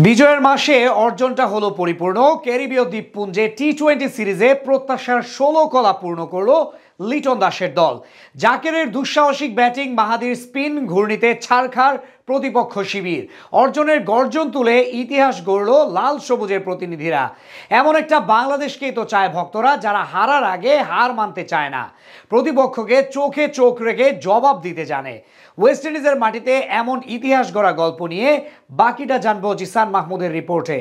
বিজয়ের মাসে অর্জনটা হলো পরিপূর্ণ। ক্যারিবীয় দ্বীপপুঞ্জে টি-20 সিরিজে প্রত্যাশার 16 কলা পূর্ণ করল লিটন দাসের দল। জাকেরের দুঃসাহসিক ব্যাটিং, মাহাদির স্পিন ঘূর্ণিতে ছারখার প্রতিপক্ষ শিবির। অর্জনের গর্জন তুলে ইতিহাস গড়ল লাল সবুজের প্রতিনিধিরা। এমন একটা বাংলাদেশকেই তো চায় ভক্তরা, যারা হারার আগে হার মানতে চায় না, প্রতিপক্ষকে চোখে চোখ রেখে জবাব দিতে জানে। ওয়েস্ট ইন্ডিজের মাটিতে এমন ইতিহাস গড়া গল্প নিয়ে বাকিটা জানবো জিসান মাহমুদের রিপোর্টে।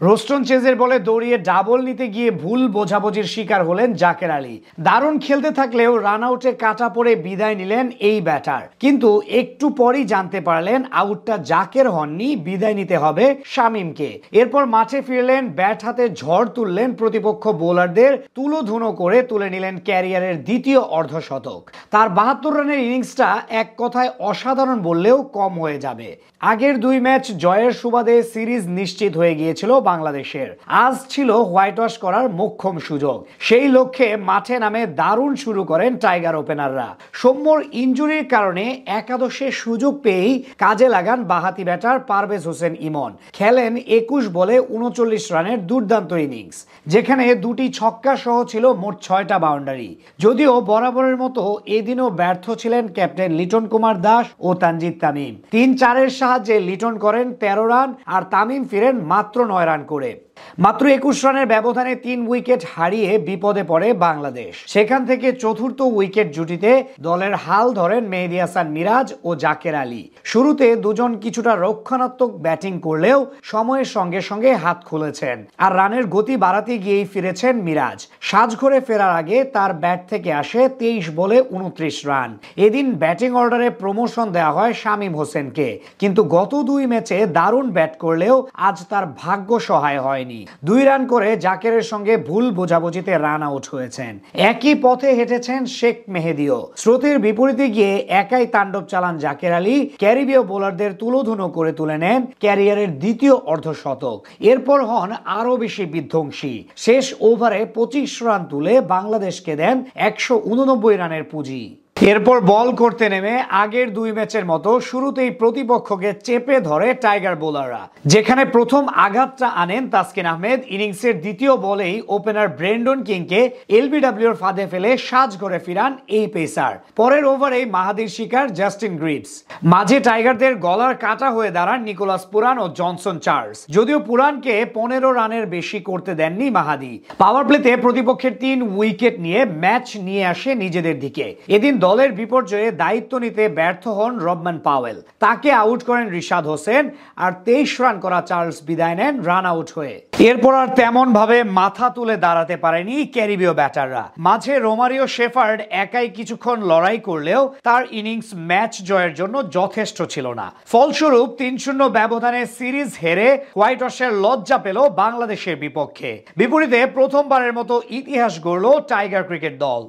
রোস্টন চেজের বলে দৌড়িয়ে ডাবল নিতে গিয়ে ভুল বোঝাবুঝির শিকার হলেন জাকের আলী। দারুণ খেলতে থাকলেও রান আউটে কাটা পড়ে বিদায় নিলেন এই ব্যাটার। কিন্তু একটু পরই জানতে পারলেন আউটটা জাকের হননি, বিদায় নিতে হবে শামীমকে। এরপর মাঠে ফিরলেন, ব্যাট হাতে ঝড় তুললেন প্রতিপক্ষ বোলারদের, তুলোধুনো করে তুলে নিলেন ক্যারিয়ারের দ্বিতীয় অর্ধশতক। তার 72 রানের ইনিংসটা এক কথায় অসাধারণ বললেও কম হয়ে যাবে। আগের 2 ম্যাচ জয়ের সুবাদে সিরিজ নিশ্চিত হয়ে গিয়েছিল বাংলাদেশের। আজ ছিল হোয়াইট ওয়াশ করার মোক্ষম সুযোগ। সেই লক্ষ্যে মাঠে নামে দারুণ শুরু করেন টাইগার ওপেনাররা। সৌম্যর ইনজুরির কারণে একাদশে সুযোগ পেয়েই কাজে লাগান বাহাতি ব্যাটার পারভেজ হোসেন ইমন। খেলেন 21 বলে 39 রানের দুর্দান্ত ইনিংস, যেখানে 2টি ছক্কা সহ ছিল মোট 6টা বাউন্ডারি। যদিও বরাবরের মতো এদিনও ব্যর্থ ছিলেন ক্যাপ্টেন লিটন কুমার দাস ও তানজিদ তামিম। 3-4-এর সাহায্যে লিটন করেন 13 রান আর তামিম ফিরেন মাত্র 9 রান করে। মাত্র 21 রানের ব্যবধানে 3 উইকেট হারিয়ে বিপদে পড়ে বাংলাদেশ। সেখান থেকে চতুর্থ উইকেট জুটিতে দলের হাল ধরেন মেহেদী হাসান মিরাজ ও জাকের আলী। শুরুতে দুজন কিছুটা রক্ষণাত্মক ব্যাটিং করলেও সময়ের সঙ্গে সঙ্গে হাত খুলেছেন আর রানের গতি বাড়াতে গিয়েই ফিরেছেন মিরাজ। সাজঘরে ফেরার আগে তার ব্যাট থেকে আসে 23 বলে 29 রান। এদিন ব্যাটিং অর্ডারে প্রমোশন দেওয়া হয় শামীম হোসেনকে, কিন্তু গত 2 ম্যাচে দারুণ ব্যাট করলেও আজ তার ভাগ্য সহায় হয়নি। 2 রান করে জাকেরের সঙ্গে ভুল বোঝাবুঝিতে রান আউট হয়েছেন। একই পথে হেঁটেছেন শেখ মেহেদিও। স্রোতের বিপরীতে গিয়ে একাই তাণ্ডব চালান জাকের আলী। ক্যারিবীয় বোলারদের তুলোধুনো করে তুলে নেন ক্যারিয়ারের দ্বিতীয় অর্ধশতক। এরপর হন আরো বেশি বিধ্বংসী। শেষ ওভারে 25 রান তুলে বাংলাদেশকে দেন 189 রানের পুঁজি। এরপর বল করতে নেমে আগের 2 ম্যাচের মতো শুরুতেই প্রতিপক্ষকে চেপে ধরে টাইগার বোলাররা, যেখানে প্রথম আঘাতটা আনেন তাসকিন আহমেদ। ইনিংসের দ্বিতীয় বলেই ওপেনার ব্রেন্ডন কিংকে এলবিডব্লিউর ফাঁদে ফেলে সাজঘরে ফিরান এই পেসার। পরের ওভারেই মাহাদির শিকার জাস্টিন গ্রিভস। মাঝে টাইগারদের গলার কাটা হয়ে দাঁড়ান নিকোলাস পুরান ও জনসন চার্লস। যদিও পুরানকে 15 রানের বেশি করতে দেননি মাহাদি। পাওয়ার প্লেতে প্রতিপক্ষের 3 উইকেট নিয়ে ম্যাচ নিয়ে আসে নিজেদের দিকে। এদিন দলের বিপর্যয়ে দায়িত্ব নিতে ব্যর্থ হন রবমান পাওয়েল। তাকে আউট করেন রিশাদ হোসেন আর 23 রান করা চার্লস বিদায় নেন রান আউট হয়ে। এরপর আর তেমন ভাবে মাথা তুলে দাঁড়াতে পারেনি ক্যারিবীয় ব্যাটাররা। মাঝে রোমারিও শেফার্ড একাই কিছুক্ষণ লড়াই করলেও তার ইনিংস ম্যাচ জয়ের জন্য যথেষ্ট ছিল না। ফলস্বরূপ 3-0 ব্যবধানে সিরিজ হেরে হোয়াইট ওয়াশের লজ্জা পেল বাংলাদেশের বিপক্ষে। বিপরীতে প্রথমবারের মতো ইতিহাস গড়ল টাইগার ক্রিকেট দল।